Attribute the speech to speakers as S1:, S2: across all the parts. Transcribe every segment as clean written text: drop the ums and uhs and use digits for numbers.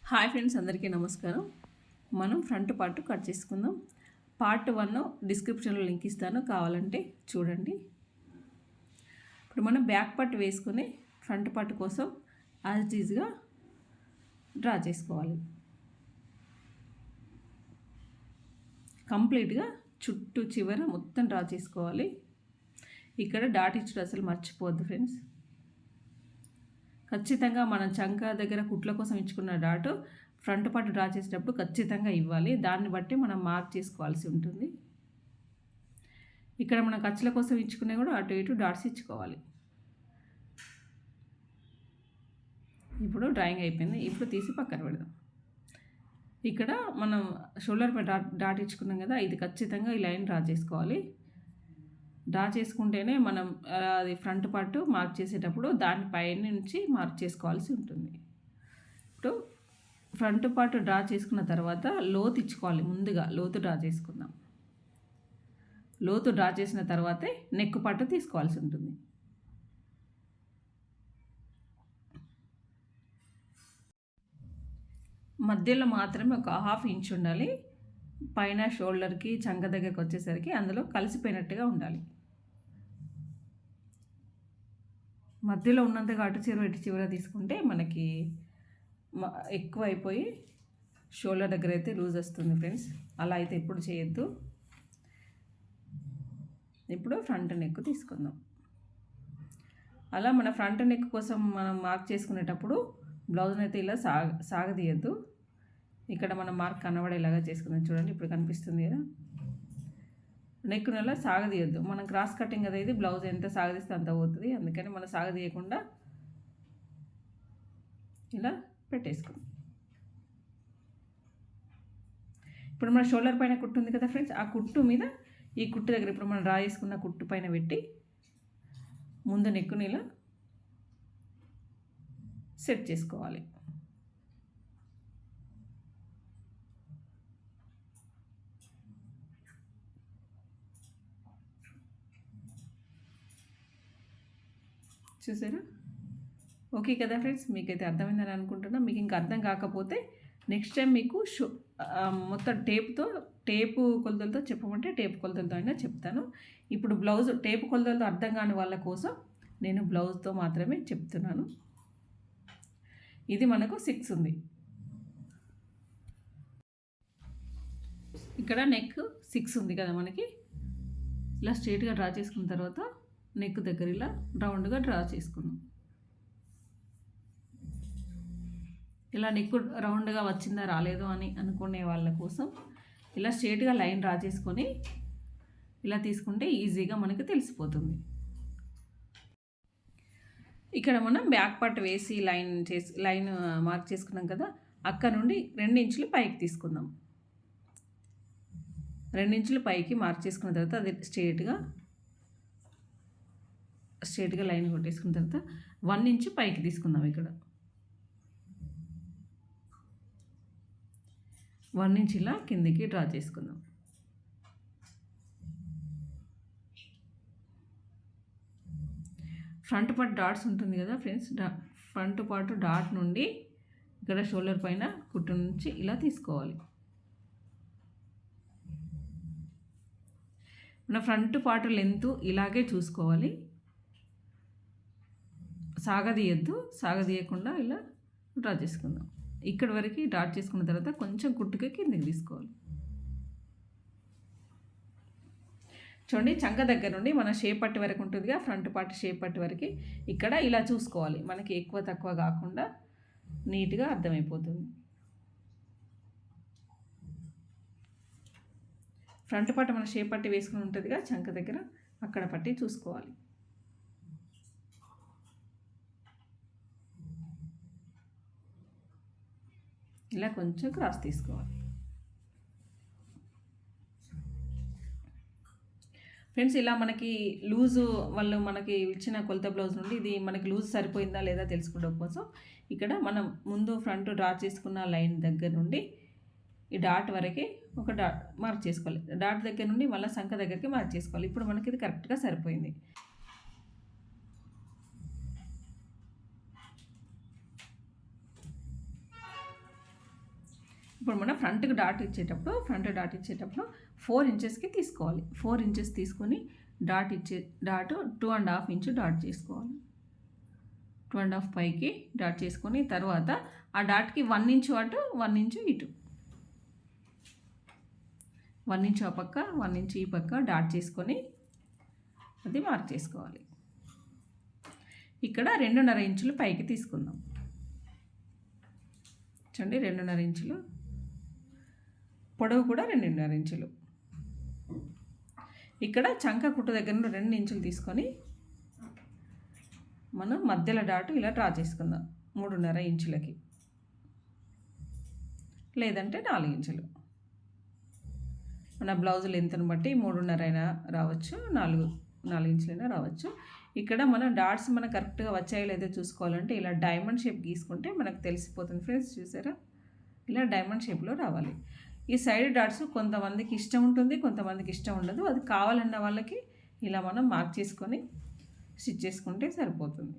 S1: Hi friends, అందరికీ నమస్కారం. మనం ఫ్రంట్ పార్ట్ కట్ చేసుకుందాం. పార్ట్ 1 డిస్క్రిప్షన్లో లింక్ ఇస్తాను, కావాలంటే చూడండి. ఇప్పుడు మనం బ్యాక్ పార్ట్ వేసుకొని ఫ్రంట్ పార్ట్ కోసం యాజ్ ఈజ్గా డ్రా చేసుకోవాలి. కంప్లీట్గా చుట్టూ చివర మొత్తం డ్రా చేసుకోవాలి. ఇక్కడ డాట్ ఇచ్చుడు అసలు మర్చిపోవద్దు ఫ్రెండ్స్. ఖచ్చితంగా మనం చంక దగ్గర కుట్ల కోసం ఇచ్చుకున్న డాట్ ఫ్రంట్ పార్ట్ డ్రా చేసేటప్పుడు ఖచ్చితంగా ఇవ్వాలి. దాన్ని బట్టి మనం మార్క్ చేసుకోవాల్సి ఉంటుంది. ఇక్కడ మనం ఖర్చుల కోసం ఇచ్చుకునే కూడా అటు ఇటు డాట్స్ ఇచ్చుకోవాలి. ఇప్పుడు డ్రాయింగ్ అయిపోయింది. ఇప్పుడు తీసి పక్కన పెడదాం. ఇక్కడ మనం షోల్డర్ పై డాట్ ఇచ్చుకున్నాం కదా, ఇది ఖచ్చితంగా ఈ లైన్ డ్రా చేసుకోవాలి. డ్రా చేసుకుంటేనే మనం అది ఫ్రంట్ పార్ట్ మార్క్ చేసేటప్పుడు దానిపై నుంచి మార్క్ చేసుకోవాల్సి ఉంటుంది. ఇప్పుడు ఫ్రంట్ పార్ట్ డ్రా చేసుకున్న తర్వాత లోతు ఇచ్చుకోవాలి. ముందుగా లోతు డ్రా చేసుకుందాం. లోతు డ్రా చేసిన తర్వాతే నెక్ పార్ట్ తీసుకోవాల్సి ఉంటుంది. మధ్యలో మాత్రమే ఒక 1/2 ఇంచ్ ఉండాలి. పైన షోల్డర్కి చంక దగ్గరికి వచ్చేసరికి అందులో కలిసిపోయినట్టుగా ఉండాలి. మధ్యలో ఉన్నంతగా అటు చివర ఇటు చివర తీసుకుంటే మనకి ఎక్కువ అయిపోయి షోల్డర్ దగ్గర అయితే లూజ్ వస్తుంది ఫ్రెండ్స్. అలా అయితే ఎప్పుడు చేయొద్దు. ఇప్పుడు ఫ్రంట్ నెక్ తీసుకుందాం. అలా మన ఫ్రంట్ నెక్ కోసం మనం మార్క్ చేసుకునేటప్పుడు బ్లౌజ్ని అయితే ఇలా సాగదీయద్దు. ఇక్కడ మనం మార్క్ కనబడేలాగా చేసుకుందాం. చూడండి, ఇప్పుడు కనిపిస్తుంది కదా. నెక్ను అలా సాగదీయద్దు. మనం క్రాస్ కటింగ్ కదా, ఇది బ్లౌజ్ ఎంత సాగదీస్తే అంత పోతుంది. అందుకని మనం సాగదీయకుండా ఇలా పెట్టేసుకుందాం. ఇప్పుడు మన షోల్డర్ పైన కుట్టు ఉంది కదా ఫ్రెండ్స్, ఆ కుట్టు మీద ఈ కుట్టు దగ్గర ఇప్పుడు మనం డ్రా చేసుకున్న కుట్టు పైన పెట్టి ముందు నెక్కుని ఇలా సెట్ చేసుకోవాలి. చూసారా? ఓకే కదా ఫ్రెండ్స్, మీకైతే అర్థమైందని అనుకుంటున్నా. మీకు ఇంకా అర్థం కాకపోతే నెక్స్ట్ టైం మీకు మొత్తం టేపు కొలతలతో చెప్పమంటే టేపు కొలతలతో అయినా చెప్తాను. ఇప్పుడు బ్లౌజ్ టేపు కొలతలతో అర్థం కాని వాళ్ళ కోసం నేను బ్లౌజ్తో మాత్రమే చెప్తున్నాను. ఇది మనకు 6 ఉంది. ఇక్కడ నెక్ 6 ఉంది కదా మనకి. ఇలా స్ట్రైట్గా డ్రా చేసుకున్న తర్వాత నెక్ దగ్గర ఇలా రౌండ్గా డ్రా చేసుకున్నాం. ఇలా నెక్ రౌండ్గా వచ్చిందా రాలేదో అని అనుకునే వాళ్ళ కోసం ఇలా స్ట్రైట్గా లైన్ డ్రా చేసుకొని ఇలా తీసుకుంటే ఈజీగా మనకి తెలిసిపోతుంది. ఇక్కడ మనం బ్యాక్ పార్ట్ వేసి లైన్ మార్క్ చేసుకున్నాం కదా, అక్కడ నుండి 2 ఇంచులు పైకి తీసుకుందాం. 2 ఇంచులు పైకి మార్క్ చేసుకున్న తర్వాత అది స్ట్రైట్గా లైన్ కొట్టేసుకున్న తర్వాత 1 ఇంచు పైకి తీసుకుందాం. ఇక్కడ 1 ఇంచ్ ఇలా కిందికి డ్రా చేసుకుందాం. ఫ్రంట్ పార్ట్ డాట్స్ ఉంటుంది కదా ఫ్రెండ్స్, ఫ్రంట్ పార్ట్ డాట్ నుండి ఇక్కడ షోల్డర్ పైన కుట్టు నుంచి ఇలా తీసుకోవాలి. మన ఫ్రంట్ పార్ట్ లెంత్ ఇలాగే చూసుకోవాలి. సాగదీయకుండా ఇలా డ్రా చేసుకుందాం. ఇక్కడ వరకు డాట్ చేసుకున్న తర్వాత కొంచెం కుట్టుకి కిందకి తీసుకోవాలి. చూడండి, చంక దగ్గర నుండి మన షేప్ పట్టి వరకు ఉంటుందిగా, ఫ్రంట్ పార్ట్ షేప్ పట్టి వరకు ఇక్కడ ఇలా చూసుకోవాలి. మనకి ఎక్కువ తక్కువ కాకుండా నీట్గా అర్థమైపోతుంది. ఫ్రంట్ పార్ట్ మన షేప్ పట్టి వేసుకుని ఉంటుందిగా చంక దగ్గర, అక్కడ పట్టి చూసుకోవాలి. ఇలా కొంచెం క్రాస్ తీసుకోవాలి. ఫ్రెండ్స్, ఇలా మనకి లూజు వాళ్ళు మనకి ఇచ్చిన కొలత బ్లౌజ్ నుండి ఇది మనకి లూజ్ సరిపోయిందా లేదా తెలుసుకోవడం కోసం ఇక్కడ మనం ముందు ఫ్రంట్ డ్రా చేసుకున్న లైన్ దగ్గర నుండి ఈ డాట్ వరకు ఒక డాట్ మార్క్ చేసుకోవాలి. డాట్ దగ్గర నుండి మళ్ళీ సంఖ దగ్గరికి మార్క్ చేసుకోవాలి. ఇప్పుడు మనకి ఇది కరెక్ట్గా సరిపోయింది. ఇప్పుడు మనం ఫ్రంట్ డాట్ ఇచ్చేటప్పుడు 4 ఇంచెస్కి తీసుకోవాలి. 4 ఇంచెస్ తీసుకొని డాట్ 2.5 ఇంచు డాట్ చేసుకోవాలి. 2.5 పైకి డాట్ చేసుకొని తర్వాత ఆ డాట్కి 1 ఇంచు అటు 1 ఇంచు ఇటు, 1 ఇంచు ఆ పక్క 1 ఇంచు ఈ పక్క డాట్ చేసుకొని అది మార్క్ చేసుకోవాలి. ఇక్కడ 2.5 ఇంచులు పైకి తీసుకుందాం. చూడండి 2.5 ఇంచులు, పొడవు కూడా 2.5 ఇంచులు. ఇక్కడ చంక కుట్టు దగ్గర 2 ఇంచులు తీసుకొని మనం మధ్యలో డాటు ఇలా డ్రా చేసుకుందాం 3.5 ఇంచులకి, లేదంటే 4 ఇంచులు. మన బ్లౌజ్ లెంత్ని బట్టి 3.5 అయినా రావచ్చు, 4 ఇంచులైనా రావచ్చు. ఇక్కడ మనం డాట్స్ మనకు కరెక్ట్గా వచ్చాయో లేదో చూసుకోవాలంటే ఇలా డైమండ్ షేప్ గీసుకుంటే మనకు తెలిసిపోతుంది ఫ్రెండ్స్. చూసారా, ఇలా డైమండ్ షేప్లో రావాలి. ఈ సైడ్ డాట్స్ కొంతమందికి ఇష్టం ఉంటుంది, కొంతమందికి ఇష్టం ఉండదు. అది కావాలన్న వాళ్ళకి ఇలా మనం మార్క్ చేసుకొని స్టిచ్ చేసుకుంటే సరిపోతుంది.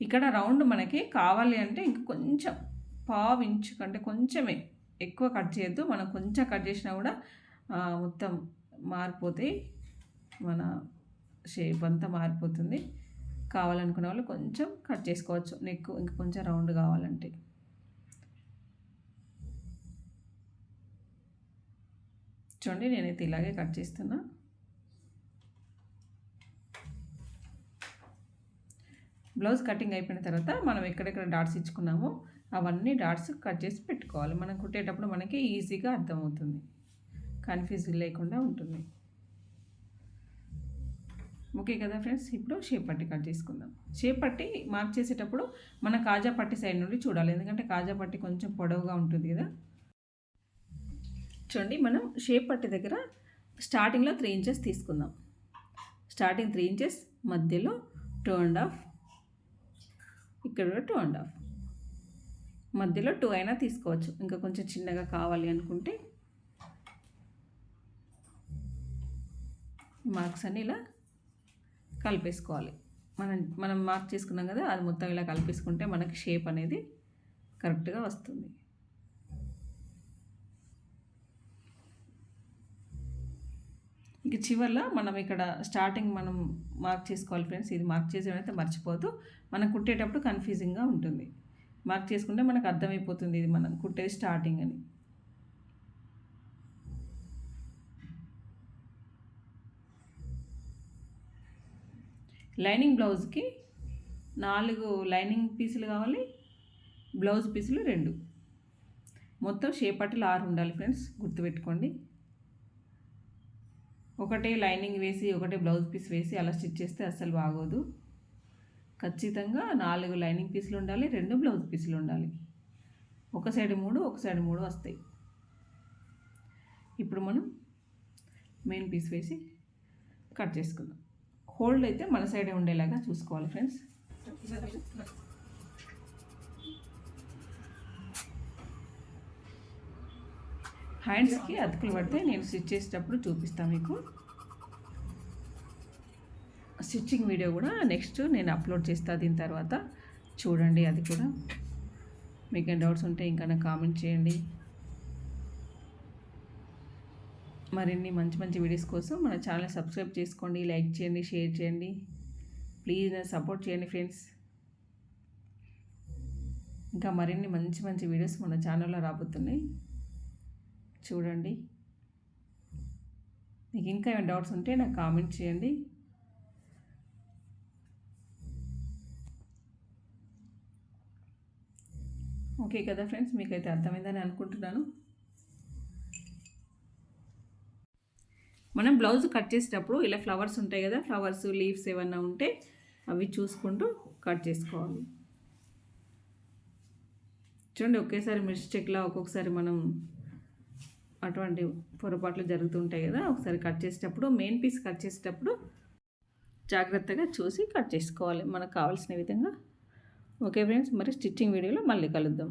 S1: ఇక్కడ రౌండ్ మనకి కావాలి అంటే ఇంక కొంచెం 1/2 ఇంచు కంటే కొంచెమే, ఎక్కువ కట్ చేయొద్దు. మనం కొంచెం కట్ చేసినా కూడా మొత్తం మారిపోతాయి, మన షేప్ అంతా మారిపోతుంది. కావాలనుకునే వాళ్ళు కొంచెం కట్ చేసుకోవచ్చు నెక్ ఇంకా కొంచెం రౌండ్ కావాలంటే. చూడండి నేనైతే ఇలాగే కట్ చేస్తున్నా. బ్లౌజ్ కటింగ్ అయిపోయిన తర్వాత మనం ఎక్కడెక్కడ డాట్స్ ఇచ్చుకున్నామో అవన్నీ డాట్స్ కట్ చేసి పెట్టుకోవాలి. మనం కుట్టేటప్పుడు మనకి ఈజీగా అర్థమవుతుంది, కన్ఫ్యూజన్ లేకుండా ఉంటుంది. ఓకే కదా ఫ్రెండ్స్. ఇప్పుడు షేప్ పట్టి కట్ చేసుకుందాం. షేప్ పట్టి మార్క్ చేసేటప్పుడు మన కాజా పట్టి సైడ్ నుండి చూడాలి, ఎందుకంటే కాజా పట్టి కొంచెం పొడవుగా ఉంటుంది కదా. చూడండి మనం షేప్ పట్టి దగ్గర స్టార్టింగ్లో 3 ఇంచెస్ తీసుకుందాం. స్టార్టింగ్ 3 ఇంచెస్, మధ్యలో 2.5, ఇక్కడ 2.5, మధ్యలో 2 అయినా తీసుకోవచ్చు. ఇంకా కొంచెం చిన్నగా కావాలి అనుకుంటే మార్క్స్ అన్ని ఇలా కలిపేసుకోవాలి. మనం మార్క్ చేసుకున్నాం కదా, అది మొత్తం ఇలా కలిపేసుకుంటే మనకి షేప్ అనేది కరెక్ట్గా వస్తుంది. ఇక చివరిలో మనం ఇక్కడ స్టార్టింగ్ మనం మార్క్ చేసుకోవాలి ఫ్రెండ్స్. ఇది మార్క్ చేసేది అయితే మర్చిపోదు, మనం కుట్టేటప్పుడు కన్ఫ్యూజింగ్గా ఉంటుంది. మార్క్ చేసుకుంటే మనకు అర్థమైపోతుంది ఇది మనం కుట్టేది స్టార్టింగ్ అని. లైనింగ్ బ్లౌజ్కి 4 లైనింగ్ పీసులు కావాలి, బ్లౌజ్ పీసులు 2, మొత్తం షేప్ పట్టిలు 6 ఉండాలి ఫ్రెండ్స్, గుర్తుపెట్టుకోండి. ఒకటే లైనింగ్ వేసి ఒకటే బ్లౌజ్ పీస్ వేసి అలా స్టిచ్ చేస్తే అస్సలు బాగోదు. ఖచ్చితంగా 4 లైనింగ్ పీసులు ఉండాలి, 2 బ్లౌజ్ పీసులు ఉండాలి. ఒక సైడ్ 3, ఒక సైడ్ 3 వస్తాయి. ఇప్పుడు మనం మెయిన్ పీస్ వేసి కట్ చేసుకుందాం. హోల్డ్ అయితే మన సైడే ఉండేలాగా చూసుకోవాలి ఫ్రెండ్స్. హ్యాండ్స్కి అతుకులు పడితే నేను స్టిచ్ చేసేటప్పుడు చూపిస్తాను మీకు. స్టిచ్చింగ్ వీడియో కూడా నెక్స్ట్ నేను అప్లోడ్ చేస్తాను. దీని తర్వాత చూడండి, అది కూడా. మీకు ఏం డౌట్స్ ఉంటే ఇంకా నాకు కామెంట్ చేయండి. మరిన్ని మంచి మంచి వీడియోస్ కోసం మన ఛానల్ సబ్స్క్రైబ్ చేసుకోండి, లైక్ చేయండి, షేర్ చేయండి. ప్లీజ్ నన్ను సపోర్ట్ చేయండి ఫ్రెండ్స్. ఇంకా మరిన్ని మంచి మంచి వీడియోస్ మన ఛానల్లో రాబోతున్నాయి, చూడండి. మీకు ఇంకా ఏమైనా డౌట్స్ ఉంటే నాకు కామెంట్ చేయండి. ఓకే కదా ఫ్రెండ్స్, మీకైతే అర్థమైందని అనుకుంటున్నాను. మనం బ్లౌజ్ కట్ చేసేటప్పుడు ఇలా ఫ్లవర్స్ ఉంటాయి కదా, ఫ్లవర్స్ లీవ్స్ ఏమన్నా ఉంటే అవి చూసుకుంటూ కట్ చేసుకోవాలి. చూడండి, ఒకేసారి మిస్టేక్లా ఒక్కొక్కసారి మనం అటువంటి పొరపాట్లు జరుగుతుంటాయి కదా. ఒకసారి కట్ చేసేటప్పుడు మెయిన్ పీస్ కట్ చేసేటప్పుడు జాగ్రత్తగా చూసి కట్ చేసుకోవాలి మనకు కావాల్సిన విధంగా. ఓకే ఫ్రెండ్స్, మరి స్టిచ్చింగ్ వీడియోలో మళ్ళీ కలుద్దాం.